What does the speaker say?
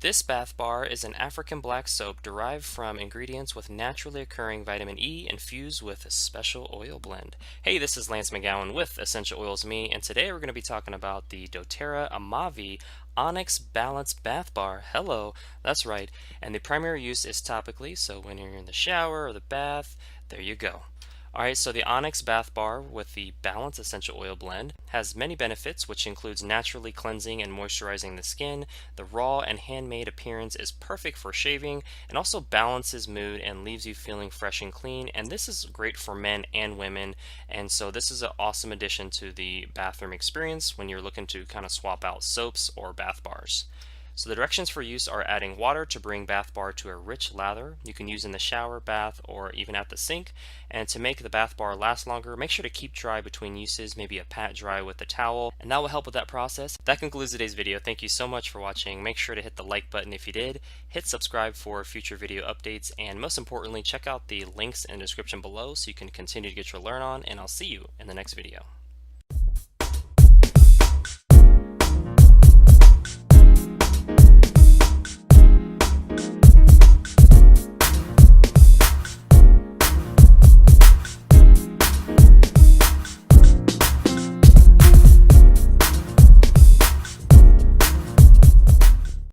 This bath bar is an African black soap derived from ingredients with naturally occurring vitamin E infused with a special oil blend. Hey, this is Lance McGowan with Essential Oils Me, and today we're going to be talking about the doTERRA Amavi Onyx Balance Bath Bar. Hello, that's right. And the primary use is topically, so when you're in the shower or the bath, there you go. Alright, so the Onyx Bath Bar with the Balance Essential Oil Blend has many benefits, which includes naturally cleansing and moisturizing the skin. The raw and handmade appearance is perfect for shaving and also balances mood and leaves you feeling fresh and clean. And this is great for men and women. And so this is an awesome addition to the bathroom experience when you're looking to kind of swap out soaps or bath bars. So the directions for use are adding water to bring bath bar to a rich lather. You can use in the shower, bath, or even at the sink. And to make the bath bar last longer, make sure to keep dry between uses, maybe a pat dry with a towel, and that will help with that process. That concludes today's video. Thank you so much for watching. Make sure to hit the like button if you did, hit subscribe for future video updates, and most importantly, check out the links in the description below so you can continue to get your learn on, and I'll see you in the next video.